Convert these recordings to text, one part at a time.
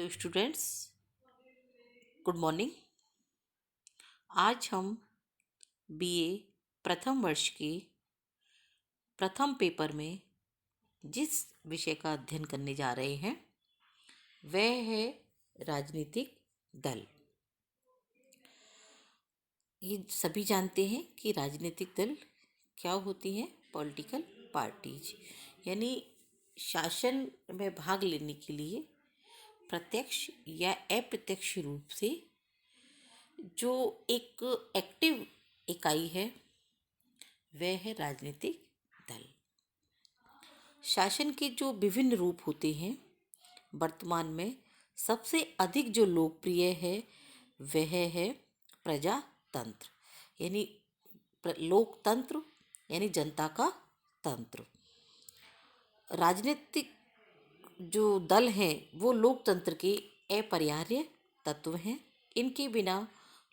Hello students, good morning. आज हम BA प्रथम वर्ष के प्रथम पेपर में जिस विषय का अध्ययन करने जा रहे हैं वह है राजनीतिक दल। ये सभी जानते हैं कि राजनीतिक दल क्या होती हैं। पॉलिटिकल पार्टीज यानी शासन में भाग लेने के लिए प्रत्यक्ष या अप्रत्यक्ष रूप से जो एक एक्टिव इकाई है वह है राजनीतिक दल। शासन के जो विभिन्न रूप होते हैं, वर्तमान में सबसे अधिक जो लोकप्रिय है वह है प्रजातंत्र यानी लोकतंत्र यानी जनता का तंत्र। राजनीतिक जो दल हैं वो लोकतंत्र के अपरिहार्य तत्व हैं। इनके बिना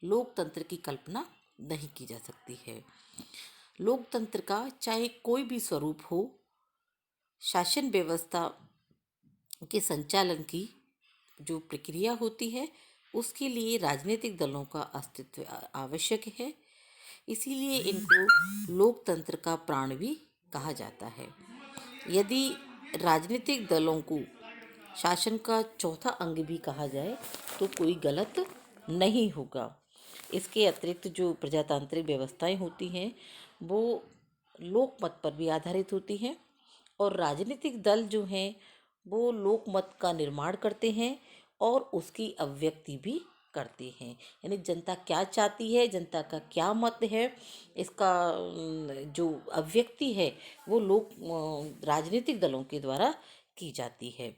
लोकतंत्र की कल्पना नहीं की जा सकती है। लोकतंत्र का चाहे कोई भी स्वरूप हो, शासन व्यवस्था के संचालन की जो प्रक्रिया होती है उसके लिए राजनीतिक दलों का अस्तित्व आवश्यक है। इसीलिए इनको लोकतंत्र का प्राण भी कहा जाता है। यदि राजनीतिक दलों को शासन का चौथा अंग भी कहा जाए तो कोई गलत नहीं होगा। इसके अतिरिक्त जो प्रजातांत्रिक व्यवस्थाएं होती हैं वो लोकमत पर भी आधारित होती हैं और राजनीतिक दल जो हैं वो लोकमत का निर्माण करते हैं और उसकी अभिव्यक्ति भी करते हैं। यानी जनता क्या चाहती है, जनता का क्या मत है, इसका जो अभिव्यक्ति है वो राजनीतिक दलों के द्वारा की जाती है।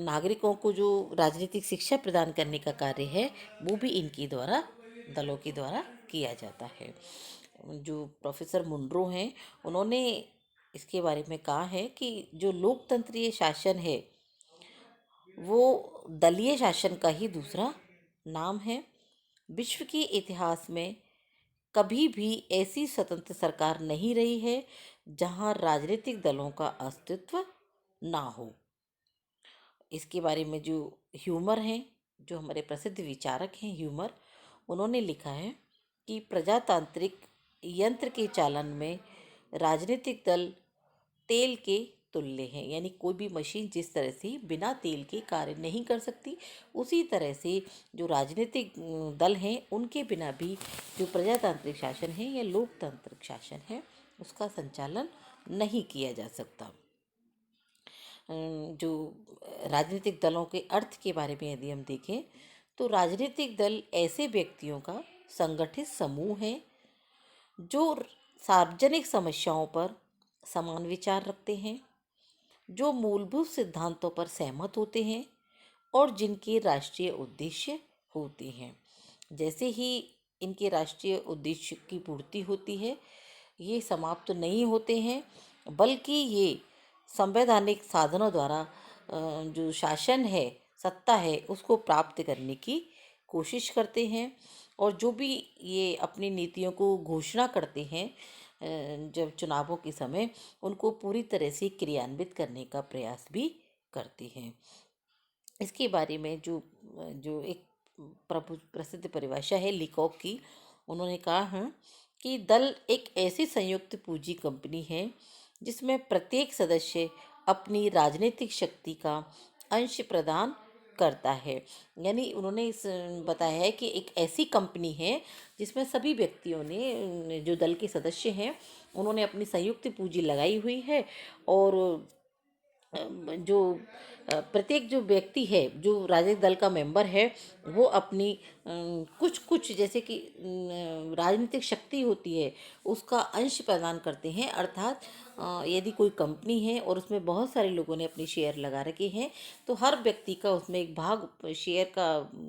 नागरिकों को जो राजनीतिक शिक्षा प्रदान करने का कार्य है वो भी इनके द्वारा दलों के द्वारा किया जाता है। जो प्रोफेसर मुनरो हैं उन्होंने इसके बारे में कहा है कि जो लोकतंत्रीय शासन है वो दलीय शासन का ही दूसरा नाम है। विश्व के इतिहास में कभी भी ऐसी स्वतंत्र सरकार नहीं रही है जहां राजनीतिक दलों का अस्तित्व ना हो। इसके बारे में जो ह्यूमर हैं, जो हमारे प्रसिद्ध विचारक हैं ह्यूमर, उन्होंने लिखा है कि प्रजातांत्रिक यंत्र के चालन में राजनीतिक दल तेल के तुल्य हैं। यानी कोई भी मशीन जिस तरह से बिना तेल के कार्य नहीं कर सकती, उसी तरह से जो राजनीतिक दल हैं उनके बिना भी जो प्रजातांत्रिक शासन है या लोकतांत्रिक शासन है उसका संचालन नहीं किया जा सकता। जो राजनीतिक दलों के अर्थ के बारे में यदि हम देखें तो राजनीतिक दल ऐसे व्यक्तियों का संगठित समूह है जो सार्वजनिक समस्याओं पर समान विचार रखते हैं, जो मूलभूत सिद्धांतों पर सहमत होते हैं और जिनके राष्ट्रीय उद्देश्य होते हैं। जैसे ही इनके राष्ट्रीय उद्देश्य की पूर्ति होती है ये समाप्त नहीं होते हैं, बल्कि ये संवैधानिक साधनों द्वारा जो शासन है, सत्ता है, उसको प्राप्त करने की कोशिश करते हैं। और जो भी ये अपनी नीतियों को घोषणा करते हैं जब चुनावों के समय, उनको पूरी तरह से क्रियान्वित करने का प्रयास भी करते हैं। इसके बारे में जो जो एक प्रसिद्ध परिभाषा है लिकॉक की, उन्होंने कहा है कि दल एक ऐसी संयुक्त पूंजी कंपनी है जिसमें प्रत्येक सदस्य अपनी राजनीतिक शक्ति का अंश प्रदान करता है। यानी उन्होंने इस बताया है कि एक ऐसी कंपनी है जिसमें सभी व्यक्तियों ने, जो दल के सदस्य हैं, उन्होंने अपनी संयुक्त पूंजी लगाई हुई है और जो प्रत्येक जो व्यक्ति है, जो राजनीतिक दल का मेंबर है, वो अपनी कुछ कुछ जैसे कि राजनीतिक शक्ति होती है उसका अंश प्रदान करते हैं। अर्थात यदि कोई कंपनी है और उसमें बहुत सारे लोगों ने अपने शेयर लगा रखे हैं तो हर व्यक्ति का उसमें एक भाग शेयर का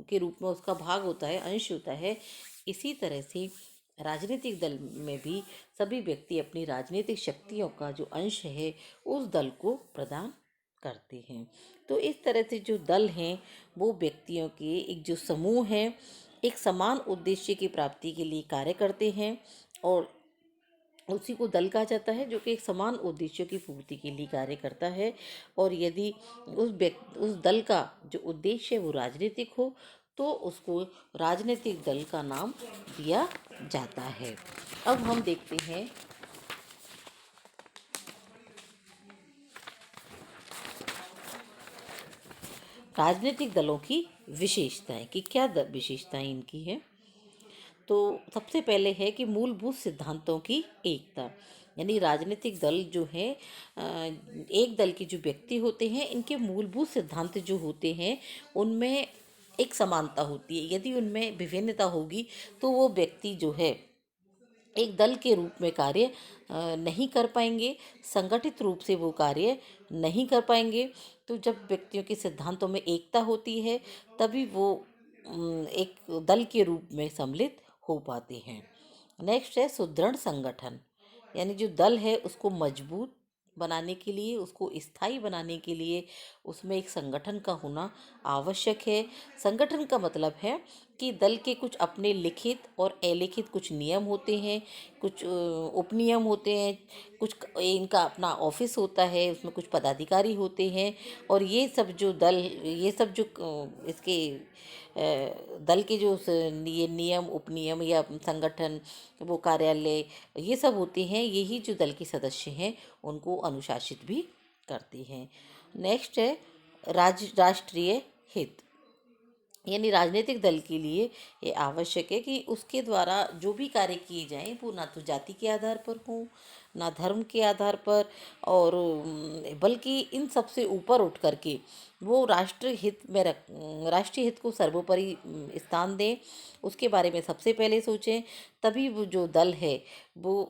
के रूप में उसका भाग होता है, अंश होता है। इसी तरह से राजनीतिक दल में भी सभी व्यक्ति अपनी राजनीतिक शक्तियों का जो अंश है उस दल को प्रदान करते हैं। तो इस तरह से जो दल हैं वो व्यक्तियों के एक जो समूह है, एक समान उद्देश्य की प्राप्ति के लिए कार्य करते हैं और उसी को दल कहा जाता है, जो कि एक समान उद्देश्यों की पूर्ति के लिए कार्य करता है। और यदि उस दल का जो उद्देश्य है वो राजनीतिक हो, तो उसको राजनीतिक दल का नाम दिया जाता है। अब हम देखते हैं राजनीतिक दलों की विशेषताएं, कि क्या विशेषताएं इनकी है। तो सबसे पहले है कि मूलभूत सिद्धांतों की एकता। यानी राजनीतिक दल जो है, एक दल के जो व्यक्ति होते हैं, इनके मूलभूत सिद्धांत जो होते हैं उनमें एक समानता होती है। यदि उनमें विभिन्नता होगी तो वो व्यक्ति जो है एक दल के रूप में कार्य नहीं कर पाएंगे, संगठित रूप से वो कार्य नहीं कर पाएंगे। तो जब व्यक्तियों के सिद्धांतों में एकता होती है, तभी वो एक दल के रूप में सम्मिलित हो पाते हैं। नेक्स्ट है सुदृढ़ संगठन। यानी जो दल है उसको मजबूत बनाने के लिए, उसको स्थायी बनाने के लिए उसमें एक संगठन का होना आवश्यक है। संगठन का मतलब है कि दल के कुछ अपने लिखित और अलिखित कुछ नियम होते हैं, कुछ उपनियम होते हैं, कुछ इनका अपना ऑफिस होता है, उसमें कुछ पदाधिकारी होते हैं। और ये सब जो इसके दल के जो ये नियम उपनियम या संगठन, वो कार्यालय, ये सब होते हैं, यही जो दल के सदस्य हैं उनको अनुशासित भी करते हैं। नेक्स्ट है राष्ट्रीय हित। यानी राजनीतिक दल के लिए ये आवश्यक है कि उसके द्वारा जो भी कार्य किए जाएं वो ना तो जाति के आधार पर हो, ना धर्म के आधार पर, और बल्कि इन सब से ऊपर उठ करके वो राष्ट्रीय हित को सर्वोपरि स्थान दें, उसके बारे में सबसे पहले सोचें। तभी वो जो दल है वो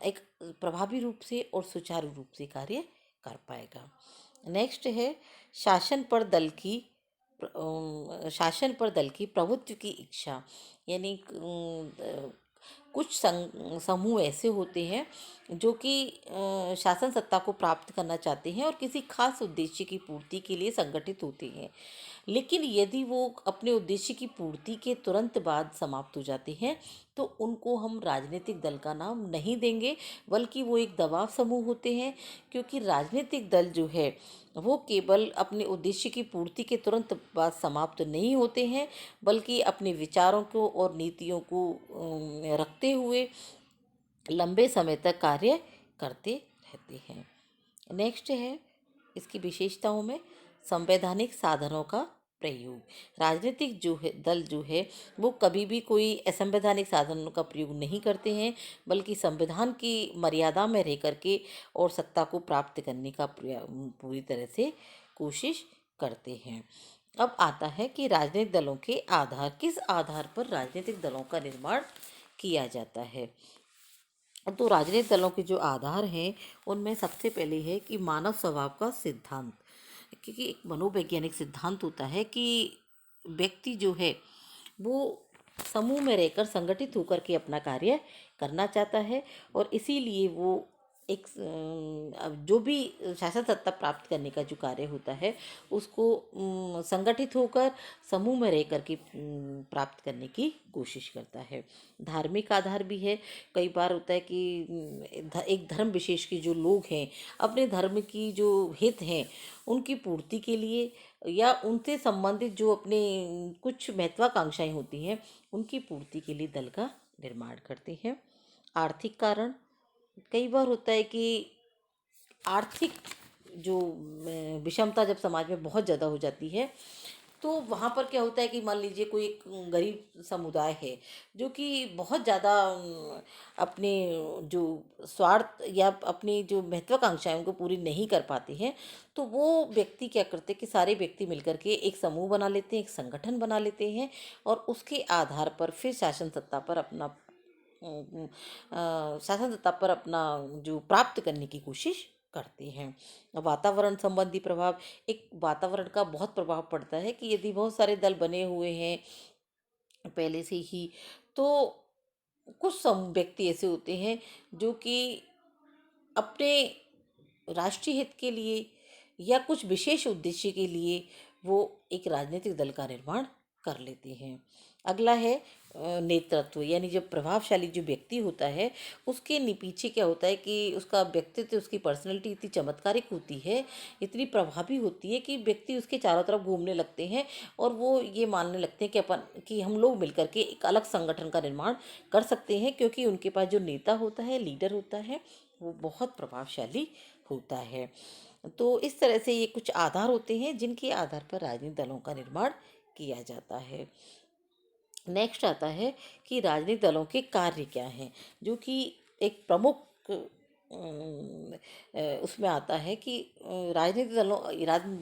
एक प्रभावी रूप से और सुचारू रूप से कार्य कर पाएगा। नेक्स्ट है शासन पर दल की शासन पर दल की प्रभुत्व की इच्छा। यानी कुछ समूह ऐसे होते हैं जो कि शासन सत्ता को प्राप्त करना चाहते हैं और किसी खास उद्देश्य की पूर्ति के लिए संगठित होते हैं। लेकिन यदि वो अपने उद्देश्य की पूर्ति के तुरंत बाद समाप्त हो जाते हैं तो उनको हम राजनीतिक दल का नाम नहीं देंगे, बल्कि वो एक दबाव समूह होते हैं। क्योंकि राजनीतिक दल जो है वो केवल अपने उद्देश्य की पूर्ति के तुरंत बाद समाप्त नहीं होते हैं, बल्कि अपने विचारों को और नीतियों को रखते हुए लंबे समय तक कार्य करते रहते हैं। नेक्स्ट है इसकी विशेषताओं में संवैधानिक साधनों का प्रयोग। राजनीतिक जो है दल जो है वो कभी भी कोई असंवैधानिक साधनों का प्रयोग नहीं करते हैं, बल्कि संविधान की मर्यादा में रह करके और सत्ता को प्राप्त करने का पूरी तरह से कोशिश करते हैं। अब आता है कि राजनीतिक दलों के आधार, किस आधार पर राजनीतिक दलों का निर्माण किया जाता है। तो राजनीतिक दलों के जो आधार हैं उनमें सबसे पहले है कि मानव स्वभाव का सिद्धांत। क्योंकि एक मनोवैज्ञानिक सिद्धांत होता है कि व्यक्ति जो है वो समूह में रहकर संगठित होकर के अपना कार्य करना चाहता है, और इसीलिए वो एक अब जो भी शासन सत्ता प्राप्त करने का जो कार्य होता है उसको संगठित होकर समूह में रह कर के प्राप्त करने की कोशिश करता है। धार्मिक आधार भी है। कई बार होता है कि एक धर्म विशेष के जो लोग हैं अपने धर्म की जो हित हैं उनकी पूर्ति के लिए या उनसे संबंधित जो अपने कुछ महत्वाकांक्षाएं होती हैं उनकी पूर्ति के लिए दल का निर्माण करते हैं। आर्थिक कारण, कई बार होता है कि आर्थिक जो विषमता जब समाज में बहुत ज़्यादा हो जाती है तो वहाँ पर क्या होता है कि मान लीजिए कोई एक गरीब समुदाय है जो कि बहुत ज़्यादा अपने जो स्वार्थ या अपनी जो महत्वाकांक्षाएं उनको पूरी नहीं कर पाते हैं, तो वो व्यक्ति क्या करते हैं कि सारे व्यक्ति मिलकर के एक समूह बना लेते हैं, एक संगठन बना लेते हैं, और उसके आधार पर फिर शासन सत्ता पर अपना जो प्राप्त करने की कोशिश करते हैं। वातावरण संबंधी प्रभाव, एक वातावरण का बहुत प्रभाव पड़ता है कि यदि बहुत सारे दल बने हुए हैं पहले से ही, तो कुछ व्यक्ति ऐसे होते हैं जो कि अपने राष्ट्रीय हित के लिए या कुछ विशेष उद्देश्य के लिए वो एक राजनीतिक दल का निर्माण कर लेते हैं। अगला है नेतृत्व, यानी जब प्रभावशाली जो व्यक्ति होता है उसके पीछे क्या होता है कि उसका व्यक्तित्व, उसकी पर्सनैलिटी इतनी चमत्कारिक होती है, इतनी प्रभावी होती है कि व्यक्ति उसके चारों तरफ घूमने लगते हैं और वो ये मानने लगते हैं कि हम लोग मिलकर के एक अलग संगठन का निर्माण कर सकते हैं, क्योंकि उनके पास जो नेता होता है, लीडर होता है, वो बहुत प्रभावशाली होता है। तो इस तरह से ये कुछ आधार होते हैं जिनके आधार पर राजनीतिक दलों का निर्माण किया जाता है। नेक्स्ट आता है कि राजनीतिक दलों के कार्य क्या हैं, जो कि एक प्रमुख उसमें आता है कि राजनीतिक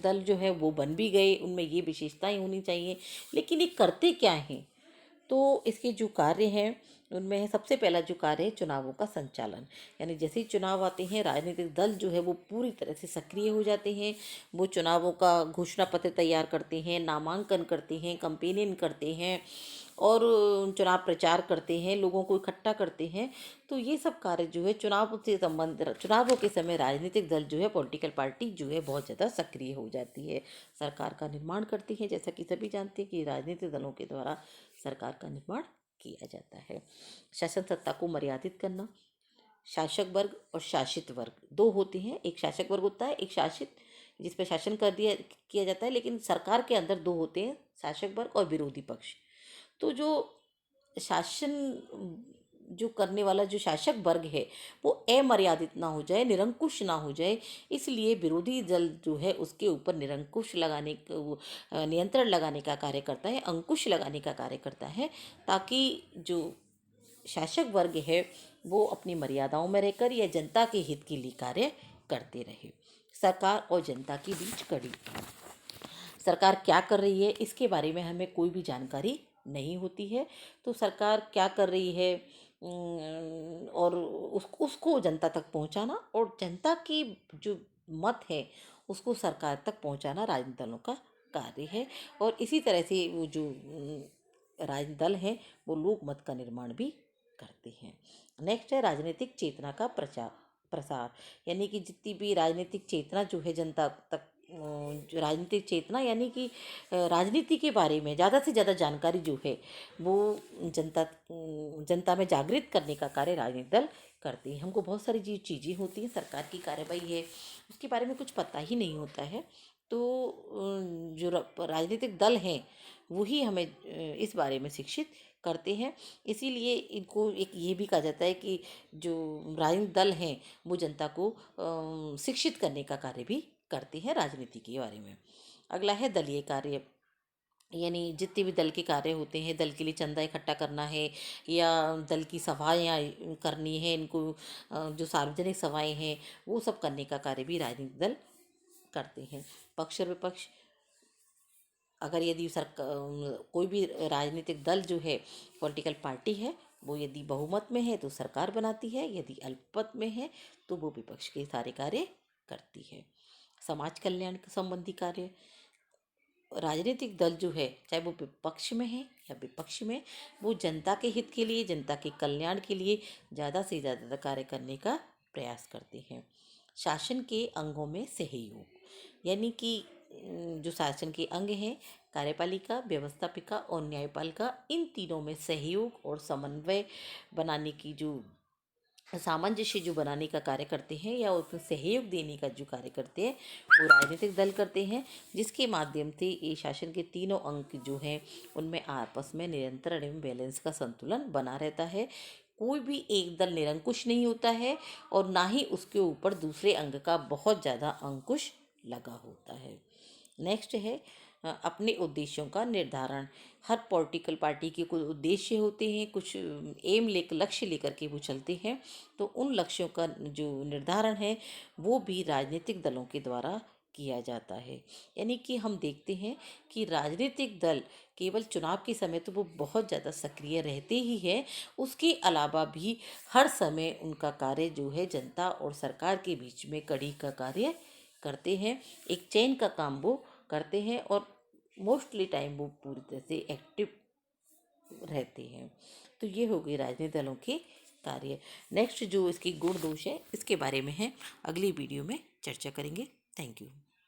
दल जो है वो बन भी गए, उनमें ये विशेषताएं होनी चाहिए, लेकिन ये करते क्या हैं। तो इसके जो कार्य हैं उनमें है, सबसे पहला जो कार्य है चुनावों का संचालन। यानी जैसे ही चुनाव आते हैं राजनीतिक दल जो है वो पूरी तरह से सक्रिय हो जाते हैं। वो चुनावों का घोषणा पत्र तैयार करते हैं, नामांकन करते हैं, कंपेनिंग करते हैं और चुनाव प्रचार करते हैं, लोगों को इकट्ठा करते हैं। तो ये सब कार्य जो है चुनावों के समय राजनीतिक दल जो है, पॉलिटिकल पार्टी जो है, बहुत ज़्यादा सक्रिय हो जाती है, सरकार का निर्माण करती है। जैसा कि सभी जानते हैं कि राजनीतिक दलों के द्वारा सरकार का निर्माण किया जाता है। शासन सत्ता को मर्यादित करना। शासक वर्ग और शासित वर्ग दो होते हैं, एक शासक वर्ग होता है, एक शासित, जिस पर शासन कर दिया किया जाता है। लेकिन सरकार के अंदर दो होते हैं, शासक वर्ग और विरोधी पक्ष। तो जो शासन जो करने वाला जो शासक वर्ग है वो अमर्यादित ना हो जाए, निरंकुश ना हो जाए, इसलिए विरोधी दल जो है उसके ऊपर नियंत्रण लगाने का कार्य करता है, अंकुश लगाने का कार्य करता है, ताकि जो शासक वर्ग है वो अपनी मर्यादाओं में रहकर या जनता के हित के लिए कार्य करते रहे। सरकार और जनता के बीच कड़ी। सरकार क्या कर रही है इसके बारे में हमें कोई भी जानकारी नहीं होती है। तो सरकार क्या कर रही है और उसको जनता तक पहुंचाना और जनता की जो मत है उसको सरकार तक पहुंचाना राजनीतिक दलों का कार्य है। और इसी तरह से वो जो राजनीतिक दल हैं वो लोक मत का निर्माण भी करते हैं। नेक्स्ट है राजनीतिक चेतना का प्रसार। यानी कि जितनी भी राजनीतिक चेतना जो है जनता तक, जो राजनीतिक चेतना यानी कि राजनीति के बारे में ज़्यादा से ज़्यादा जानकारी जो है वो जनता में जागृत करने का कार्य राजनीतिक दल करते हैं। हमको बहुत सारी चीज़ें होती हैं, सरकार की कार्रवाई है उसके बारे में कुछ पता ही नहीं होता है। तो जो राजनीतिक दल हैं वही हमें इस बारे में शिक्षित करते हैं। इसीलिए इनको एक ये भी कहा जाता है कि जो राजनीतिक दल हैं वो जनता को शिक्षित करने का कार्य भी करते हैं राजनीति के बारे में। अगला है दलीय कार्य। यानी जितने भी दल के कार्य होते हैं, दल के लिए चंदा इकट्ठा करना है या दल की सभाएं करनी है, इनको जो सार्वजनिक सभाएं हैं वो सब करने का कार्य भी राजनीतिक दल करते हैं। पक्ष और विपक्ष। अगर यदि कोई भी राजनीतिक दल जो है, पॉलिटिकल पार्टी है, वो यदि बहुमत में है तो सरकार बनाती है, यदि अल्पमत में है तो वो विपक्ष के सारे कार्य करती है। समाज कल्याण संबंधी कार्य। राजनीतिक दल जो है चाहे वो विपक्ष में है या विपक्ष में, वो जनता के हित के लिए, जनता के कल्याण के लिए ज़्यादा से ज़्यादा कार्य करने का प्रयास करते हैं। शासन के अंगों में सहयोग। यानी कि जो शासन के अंग हैं, कार्यपालिका, व्यवस्थापिका और न्यायपालिका, इन तीनों में सहयोग और समन्वय बनाने की जो सामंजस्य जो बनाने का कार्य करते हैं या उसमें सहयोग देने का जो कार्य करते हैं वो राजनीतिक दल करते हैं, जिसके माध्यम से ये शासन के तीनों अंग जो हैं उनमें आपस में नियंत्रण एवं बैलेंस का संतुलन बना रहता है। कोई भी एक दल निरंकुश नहीं होता है और ना ही उसके ऊपर दूसरे अंग का बहुत ज़्यादा अंकुश लगा होता है। नेक्स्ट है अपने उद्देश्यों का निर्धारण। हर पॉलिटिकल पार्टी के कुछ उद्देश्य होते हैं, कुछ लक्ष्य लेकर के वो चलते हैं। तो उन लक्ष्यों का जो निर्धारण है वो भी राजनीतिक दलों के द्वारा किया जाता है। यानी कि हम देखते हैं कि राजनीतिक दल केवल चुनाव के समय तो वो बहुत ज़्यादा सक्रिय रहते ही हैं, उसके अलावा भी हर समय उनका कार्य जो है जनता और सरकार के बीच में कड़ी का कार्य करते हैं, एक चेन का काम वो करते हैं और मोस्टली टाइम वो पूरी तरह से एक्टिव रहते हैं। तो ये हो गई राजनीतिक दलों के कार्य। नेक्स्ट जो इसकी गुण दोष है इसके बारे में है अगली वीडियो में चर्चा करेंगे। Thank you.